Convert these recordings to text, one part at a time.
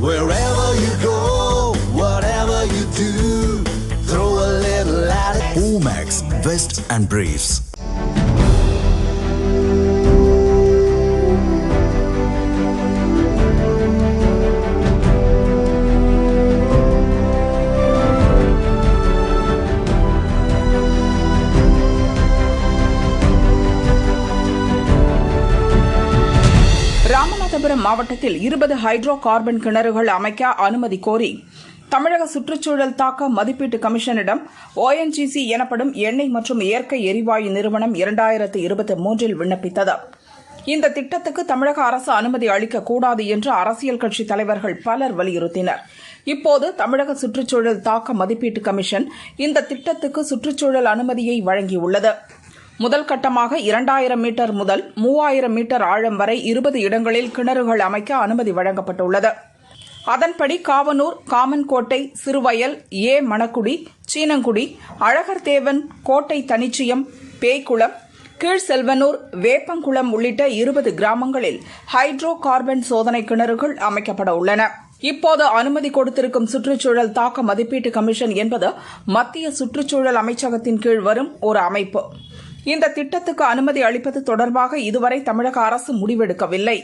Wherever you go, whatever you do, throw a little at it. Omax, Vest and Briefs. Ramanathapuram மாவட்டத்தில் 20 hydro carbon கிணறுகள் அமைக்க அனுமதி கோரி தமிழக சுற்றுச்சூழல் தாக்க மதிப்பீட்டு கமிஷனிடம் ONGC எனப்படும் எண்ணெய் மற்றும் இயற்கை எரிவாயு நிறுவனம் 2023 விண்ணப்பித்தது. இந்த திட்டத்துக்கு தமிழக அரசு அனுமதி அளிக்கக்கூடாது என்று அரசியல் கட்சி தலைவர்கள் பலர் வலியுறுத்தினர். இப்போது தமிழக சுற்றுச்சூழல் தாக்க மதிப்பீட்டு கமிஷன் இந்த திட்டத்துக்கு சுற்றுச்சூழல் அனுமதியை வழங்கியுள்ளது. முதல் கட்டமாக 2000 மீட்டர் முதல் 3000 மீட்டர் ஆழம் வரை 20 இடங்களில் கிணறுகள் அமைக்க அனுமதி வழங்கப்பட்டுள்ளது. அதன்படி காவனூர், காமன்கோட்டை, சிறுவயல், மணக்குடி, சீனங்குடி, அழகர்தேவன், கோட்டை தனிச்சியம், பேய்குளம், கீழ்செல்வனூர், வேப்பங்குளம் உள்ளிட்ட 20 கிராமங்களில் ஹைட்ரோ கார்பன் சோதனை கிணறுகள் அமைக்கப்பட உள்ளன. இப்போது அனுமதி கொடுத்திருக்கும் சுற்றுச்சூழல் தாக்க மதிப்பீட்டு கமிஷன் என்பது மத்திய சுற்றுச்சூழல் அமைச்சகத்தின் கீழ் வரும் ஒரு அமைப்பு. இந்த திட்டத்துக்கு அனுமதி அளிப்பது தொடர்பாக இதுவரை தமிழக அரசு முடிவெடுக்கவில்லை.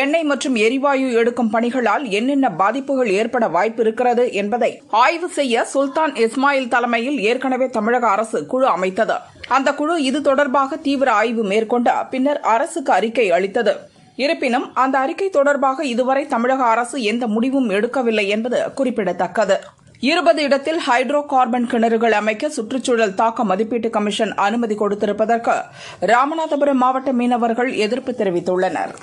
எண்ணெய் மற்றும் எரிவாயு எடுக்கும் பணிகளால் என்னென்ன பாதிப்புகள் ஏற்பட வாய்ப்பு இருக்கிறது என்பதை ஆய்வு செய்ய சுல்தான் இஸ்மாயில் தலைமையில் ஏற்கனவே தமிழக அரசு குழு அமைத்தது. அந்த குழு இது தொடர்பாக தீவிர ஆய்வு மேற்கொண்டு பின்னர் அரசுக்கு அறிக்கை அளித்தது. இருப்பினும் அந்த அறிக்கை தொடர்பாக இதுவரை தமிழக அரசு எந்த முடிவும் எடுக்கவில்லை என்பது குறிப்பிடத்தக்கது. 20 இடத்தில் ஹைட்ரோ கார்பன் கிணறுகள் அமைக்க சுற்றுச்சூழல் தாக்க மதிப்பீட்டு கமிஷன் அனுமதி கொடுத்திருப்பதற்கு ராமநாதபுரம் மாவட்ட மீனவர்கள் எதிர்ப்பு தெரிவித்துள்ளனர்.